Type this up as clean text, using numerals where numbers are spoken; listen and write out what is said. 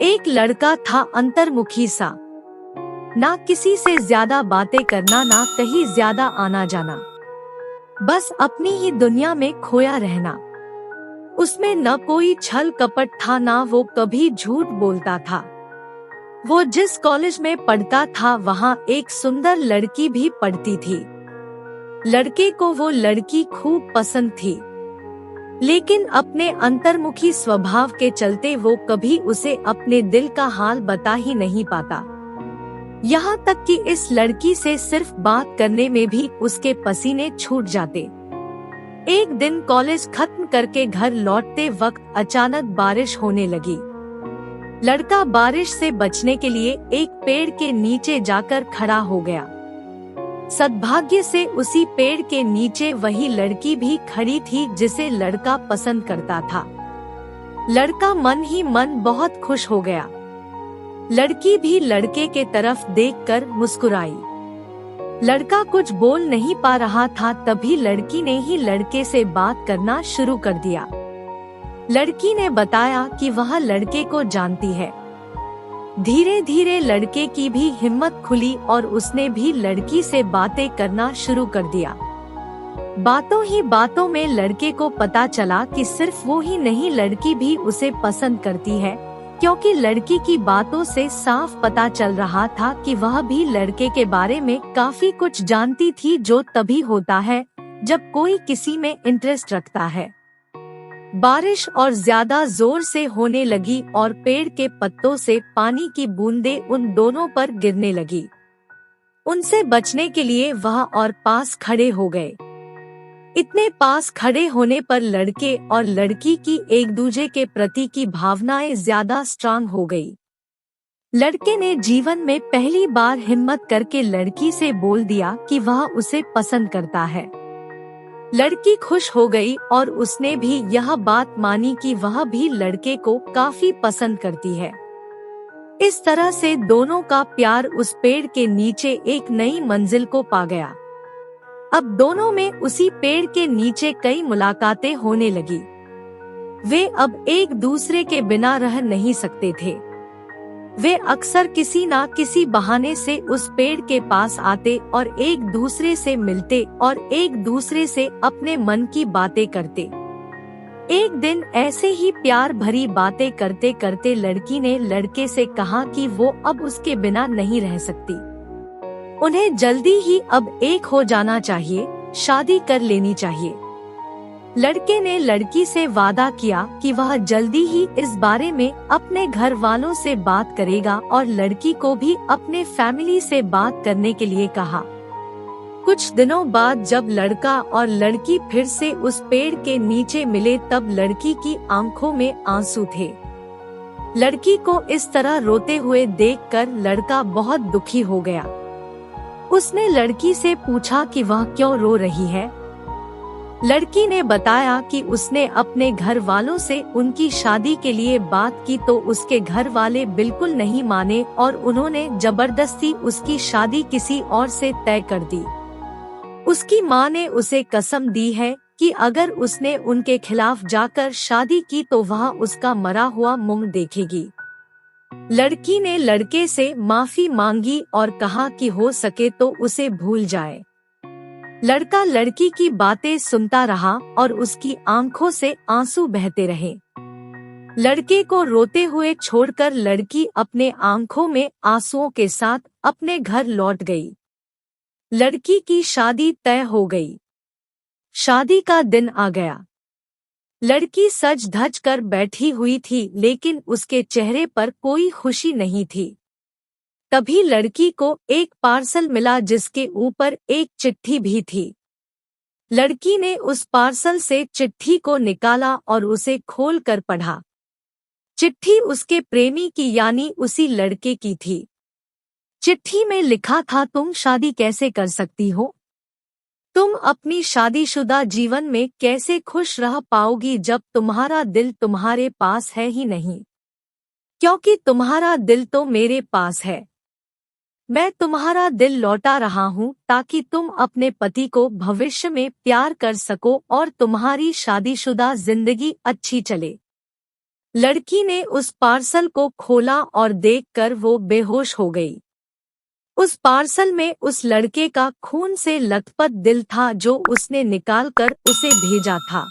एक लड़का था अंतर्मुखी सा, ना किसी से ज्यादा बातें करना, ना कहीं ज्यादा आना जाना, बस अपनी ही दुनिया में खोया रहना। उसमें न कोई छल कपट था, ना वो कभी झूठ बोलता था। वो जिस कॉलेज में पढ़ता था वहाँ एक सुंदर लड़की भी पढ़ती थी। लड़के को वो लड़की खूब पसंद थी, लेकिन अपने अंतर्मुखी स्वभाव के चलते वो कभी उसे अपने दिल का हाल बता ही नहीं पाता। यहाँ तक कि इस लड़की से सिर्फ बात करने में भी उसके पसीने छूट जाते। एक दिन कॉलेज खत्म करके घर लौटते वक्त अचानक बारिश होने लगी। लड़का बारिश से बचने के लिए एक पेड़ के नीचे जाकर खड़ा हो गया। सद्भाग्य से उसी पेड़ के नीचे वही लड़की भी खड़ी थी जिसे लड़का पसंद करता था। लड़का मन ही मन बहुत खुश हो गया। लड़की भी लड़के के तरफ देखकर मुस्कुराई। लड़का कुछ बोल नहीं पा रहा था, तभी लड़की ने ही लड़के से बात करना शुरू कर दिया। लड़की ने बताया कि वह लड़के को जानती है। धीरे धीरे लड़के की भी हिम्मत खुली और उसने भी लड़की से बातें करना शुरू कर दिया। बातों ही बातों में लड़के को पता चला कि सिर्फ वो ही नहीं, लड़की भी उसे पसंद करती है, क्योंकि लड़की की बातों से साफ पता चल रहा था कि वह भी लड़के के बारे में काफी कुछ जानती थी, जो तभी होता है जब कोई किसी में इंटरेस्ट रखता है। बारिश और ज्यादा जोर से होने लगी और पेड़ के पत्तों से पानी की बूंदें उन दोनों पर गिरने लगी। उनसे बचने के लिए वह और पास खड़े हो गए। इतने पास खड़े होने पर लड़के और लड़की की एक दूसरे के प्रति की भावनाएं ज्यादा स्ट्रांग हो गई। लड़के ने जीवन में पहली बार हिम्मत करके लड़की से बोल दिया कि वह उसे पसंद करता है। लड़की खुश हो गई और उसने भी यह बात मानी कि वह भी लड़के को काफी पसंद करती है। इस तरह से दोनों का प्यार उस पेड़ के नीचे एक नई मंजिल को पा गया। अब दोनों में उसी पेड़ के नीचे कई मुलाकातें होने लगी। वे अब एक दूसरे के बिना रह नहीं सकते थे। वे अक्सर किसी ना किसी बहाने से उस पेड़ के पास आते और एक दूसरे से मिलते और एक दूसरे से अपने मन की बातें करते। एक दिन ऐसे ही प्यार भरी बातें करते करते लड़की ने लड़के से कहा कि वो अब उसके बिना नहीं रह सकती। उन्हें जल्दी ही अब एक हो जाना चाहिए, शादी कर लेनी चाहिए। लड़के ने लड़की से वादा किया कि वह जल्दी ही इस बारे में अपने घर वालों से बात करेगा और लड़की को भी अपने फैमिली से बात करने के लिए कहा। कुछ दिनों बाद जब लड़का और लड़की फिर से उस पेड़ के नीचे मिले, तब लड़की की आंखों में आंसू थे। लड़की को इस तरह रोते हुए देखकर लड़का बहुत दुखी हो गया। उसने लड़की से पूछा कि वह क्यों रो रही है। लड़की ने बताया कि उसने अपने घर वालों से उनकी शादी के लिए बात की तो उसके घर वाले बिल्कुल नहीं माने और उन्होंने जबरदस्ती उसकी शादी किसी और से तय कर दी। उसकी माँ ने उसे कसम दी है कि अगर उसने उनके खिलाफ जाकर शादी की तो वह उसका मरा हुआ मुंह देखेगी। लड़की ने लड़के से माफी मांगी और कहा कि हो सके तो उसे भूल जाए। लड़का लड़की की बातें सुनता रहा और उसकी आंखों से आंसू बहते रहे। लड़के को रोते हुए छोड़कर लड़की अपने आंखों में आंसुओं के साथ अपने घर लौट गई। लड़की की शादी तय हो गई। शादी का दिन आ गया। लड़की सज धज कर बैठी हुई थी, लेकिन उसके चेहरे पर कोई खुशी नहीं थी। तभी लड़की को एक पार्सल मिला जिसके ऊपर एक चिट्ठी भी थी। लड़की ने उस पार्सल से चिट्ठी को निकाला और उसे खोलकर पढ़ा। चिट्ठी उसके प्रेमी की यानी उसी लड़के की थी। चिट्ठी में लिखा था, तुम शादी कैसे कर सकती हो? तुम अपनी शादीशुदा जीवन में कैसे खुश रह पाओगी जब तुम्हारा दिल तुम्हारे पास है ही नहीं? क्योंकि तुम्हारा दिल तो मेरे पास है। मैं तुम्हारा दिल लौटा रहा हूँ ताकि तुम अपने पति को भविष्य में प्यार कर सको और तुम्हारी शादीशुदा जिंदगी अच्छी चले। लड़की ने उस पार्सल को खोला और देखकर वो बेहोश हो गई। उस पार्सल में उस लड़के का खून से लथपथ दिल था जो उसने निकालकर उसे भेजा था।